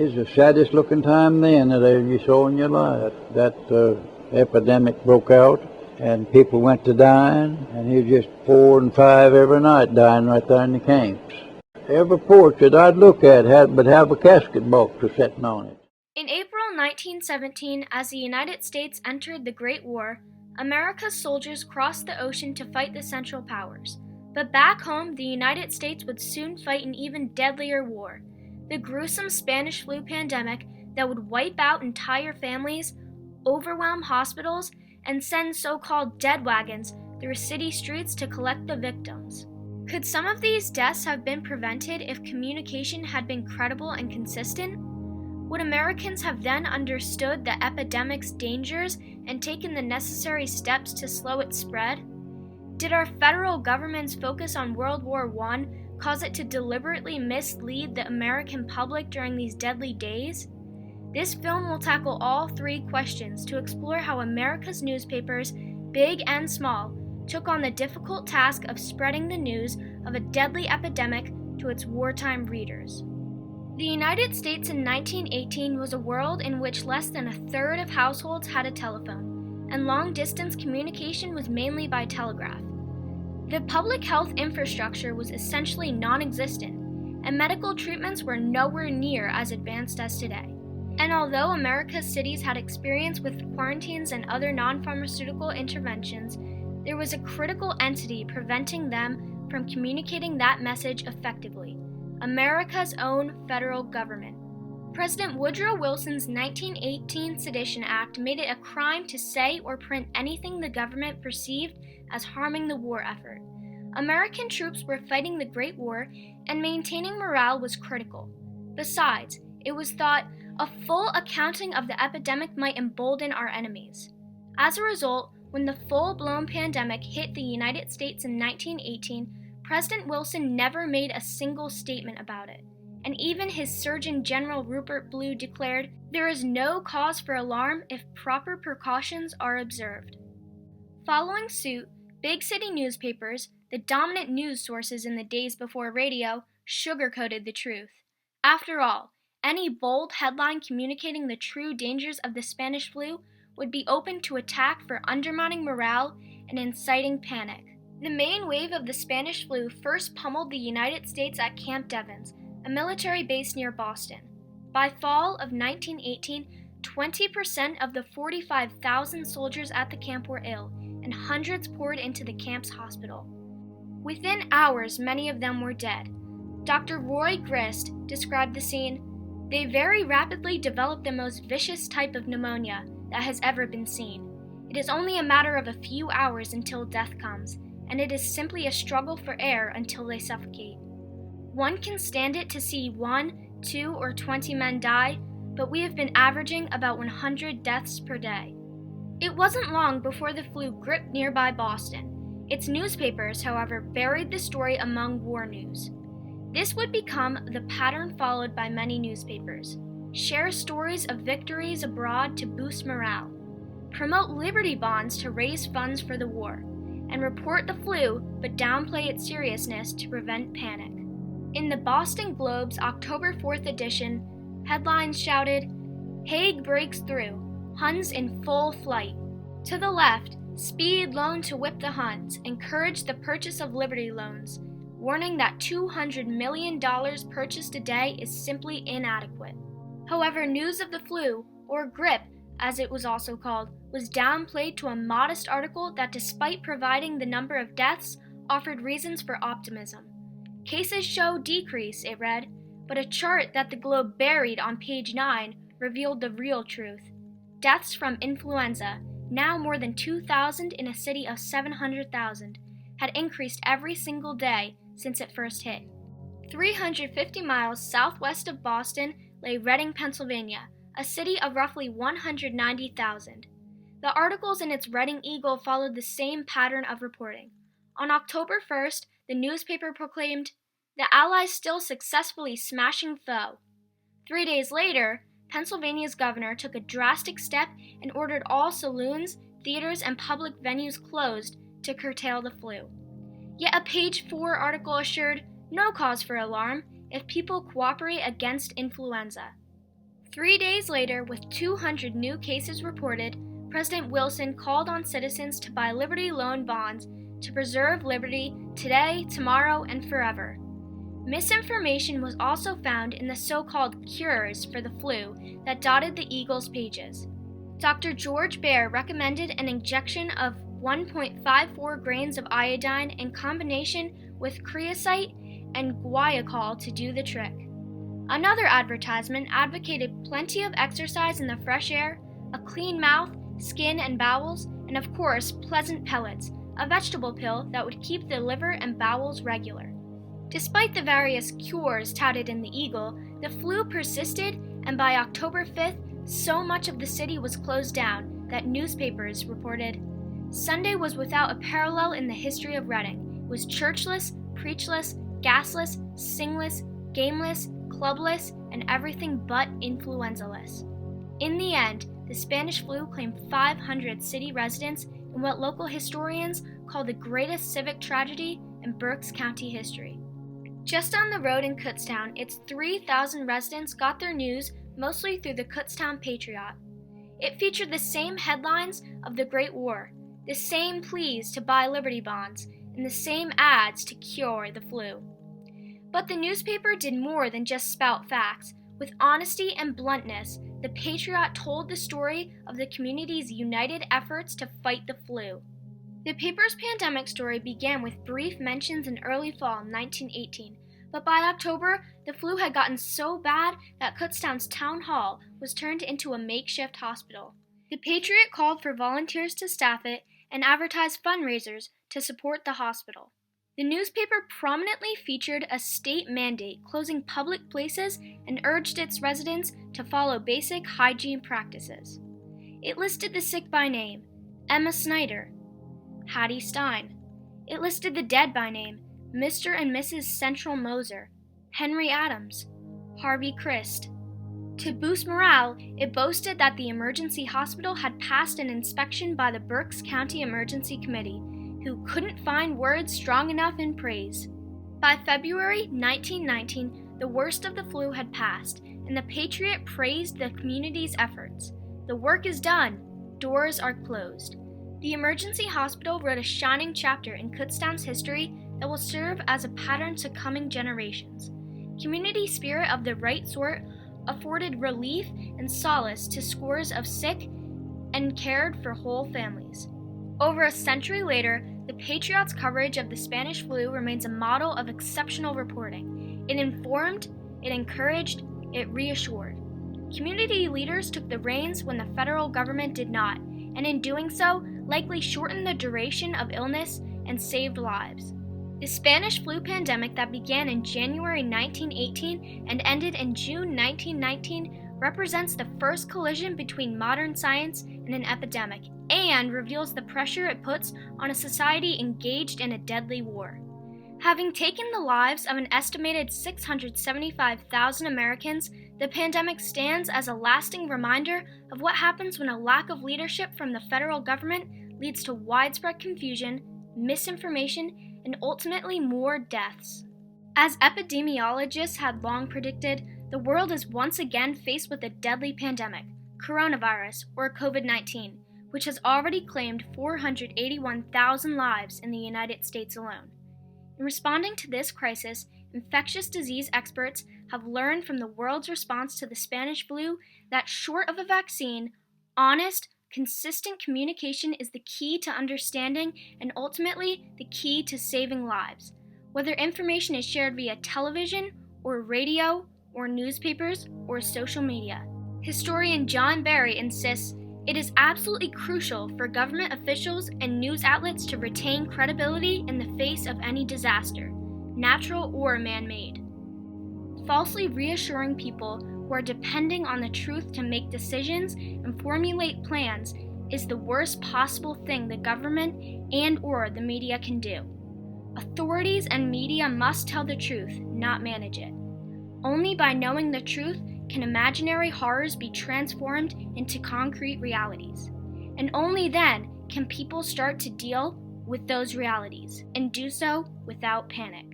It's the saddest looking time then that you saw in your life. That epidemic broke out and people went to dying, and he was just 4 and 5 every night dying right there in the camps. Every porch that I'd look at would have a casket box sitting on it. In April 1917, as the United States entered the Great War, America's soldiers crossed the ocean to fight the Central Powers. But back home, the United States would soon fight an even deadlier war, the gruesome Spanish flu pandemic that would wipe out entire families, overwhelm hospitals, and send so-called dead wagons through city streets to collect the victims. Could some of these deaths have been prevented if communication had been credible and consistent? Would Americans have then understood the epidemic's dangers and taken the necessary steps to slow its spread? Did our federal government's focus on World War I cause it to deliberately mislead the American public during these deadly days? This film will tackle all three questions to explore how America's newspapers, big and small, took on the difficult task of spreading the news of a deadly epidemic to its wartime readers. The United States in 1918 was a world in which less than a third of households had a telephone, and long-distance communication was mainly by telegraph. The public health infrastructure was essentially non-existent, and medical treatments were nowhere near as advanced as today. And although America's cities had experience with quarantines and other non-pharmaceutical interventions, there was a critical entity preventing them from communicating that message effectively: America's own federal government. President Woodrow Wilson's 1918 Sedition Act made it a crime to say or print anything the government perceived as harming the war effort. American troops were fighting the Great War, and maintaining morale was critical. Besides, it was thought a full accounting of the epidemic might embolden our enemies. As a result, when the full-blown pandemic hit the United States in 1918, President Wilson never made a single statement about it, and even his Surgeon General Rupert Blue declared, "There is no cause for alarm if proper precautions are observed." Following suit, big city newspapers, the dominant news sources in the days before radio, sugarcoated the truth. After all, any bold headline communicating the true dangers of the Spanish flu would be open to attack for undermining morale and inciting panic. The main wave of the Spanish flu first pummeled the United States at Camp Devens, a military base near Boston. By fall of 1918, 20% of the 45,000 soldiers at the camp were ill, and hundreds poured into the camp's hospital. Within hours, many of them were dead. Dr. Roy Grist described the scene. "They very rapidly developed the most vicious type of pneumonia that has ever been seen. It is only a matter of a few hours until death comes, and it is simply a struggle for air until they suffocate. One can stand it to see 1, 2, or 20 men die, but we have been averaging about 100 deaths per day." It wasn't long before the flu gripped nearby Boston. Its newspapers, however, buried the story among war news. This would become the pattern followed by many newspapers. Share stories of victories abroad to boost morale, promote Liberty bonds to raise funds for the war, and report the flu but downplay its seriousness to prevent panic. In the Boston Globe's October 4th edition, headlines shouted, "Haig breaks through, Huns in full flight." To the left, "Speed loan to whip the Huns, encourage the purchase of Liberty loans," warning that $200 million purchased a day is simply inadequate. However, news of the flu, or grip as it was also called, was downplayed to a modest article that, despite providing the number of deaths, offered reasons for optimism. "Cases show decrease," it read, but a chart that the Globe buried on page 9 revealed the real truth. Deaths from influenza, now more than 2,000 in a city of 700,000, had increased every single day since it first hit. 350 miles southwest of Boston lay Reading, Pennsylvania, a city of roughly 190,000. The articles in its Reading Eagle followed the same pattern of reporting. On October 1st, the newspaper proclaimed, "The Allies still successfully smashing foe." 3 days later, Pennsylvania's governor took a drastic step and ordered all saloons, theaters, and public venues closed to curtail the flu. Yet a page 4 article assured, "No cause for alarm if people cooperate against influenza." 3 days later, with 200 new cases reported, President Wilson called on citizens to buy Liberty Loan bonds to preserve liberty today, tomorrow, and forever. Misinformation was also found in the so-called cures for the flu that dotted the Eagle's pages. Dr. George Baer recommended an injection of 1.54 grains of iodine in combination with creosote and guaiacol to do the trick. Another advertisement advocated plenty of exercise in the fresh air, a clean mouth, skin and bowels, and of course, pleasant pellets, a vegetable pill that would keep the liver and bowels regular. Despite the various cures touted in the Eagle, the flu persisted, and by October 5th, so much of the city was closed down that newspapers reported, "Sunday was without a parallel in the history of Reading. It was churchless, preachless, gasless, singless, gameless, clubless, and everything but influenza-less." In the end, the Spanish flu claimed 500 city residents in what local historians call the greatest civic tragedy in Berks County history. Just down the road in Kutztown, its 3,000 residents got their news mostly through the Kutztown Patriot. It featured the same headlines of the Great War, the same pleas to buy Liberty bonds, and the same ads to cure the flu. But the newspaper did more than just spout facts. With honesty and bluntness, the Patriot told the story of the community's united efforts to fight the flu. The paper's pandemic story began with brief mentions in early fall 1918, but by October, the flu had gotten so bad that Kutztown's town hall was turned into a makeshift hospital. The Patriot called for volunteers to staff it and advertised fundraisers to support the hospital. The newspaper prominently featured a state mandate closing public places and urged its residents to follow basic hygiene practices. It listed the sick by name: Emma Snyder, Hattie Stein. It listed the dead by name: Mr. and Mrs. Central Moser, Henry Adams, Harvey Christ. To boost morale, it boasted that the emergency hospital had passed an inspection by the Berks County Emergency Committee, who couldn't find words strong enough in praise. By February 1919, the worst of the flu had passed, and the Patriot praised the community's efforts. "The work is done. Doors are closed." The emergency hospital wrote a shining chapter in Kutztown's history that will serve as a pattern to coming generations. Community spirit of the right sort afforded relief and solace to scores of sick and cared for whole families. Over a century later, the Patriot's coverage of the Spanish flu remains a model of exceptional reporting. It informed, it encouraged, it reassured. Community leaders took the reins when the federal government did not, and in doing so, likely shortened the duration of illness and saved lives. The Spanish flu pandemic that began in January 1918 and ended in June 1919 represents the first collision between modern science and an epidemic, and reveals the pressure it puts on a society engaged in a deadly war. Having taken the lives of an estimated 675,000 Americans, the pandemic stands as a lasting reminder of what happens when a lack of leadership from the federal government leads to widespread confusion, misinformation, and ultimately more deaths. As epidemiologists had long predicted, the world is once again faced with a deadly pandemic, coronavirus, or COVID-19, which has already claimed 481,000 lives in the United States alone. In responding to this crisis, infectious disease experts have learned from the world's response to the Spanish flu that short of a vaccine, honest, consistent communication is the key to understanding and ultimately the key to saving lives. Whether information is shared via television or radio or newspapers or social media. Historian John Barry insists it is absolutely crucial for government officials and news outlets to retain credibility in the face of any disaster, natural or man-made. Falsely reassuring people who are depending on the truth to make decisions and formulate plans is the worst possible thing the government and/or the media can do. Authorities and media must tell the truth, not manage it. Only by knowing the truth can imaginary horrors be transformed into concrete realities. And only then can people start to deal with those realities, and do so without panic.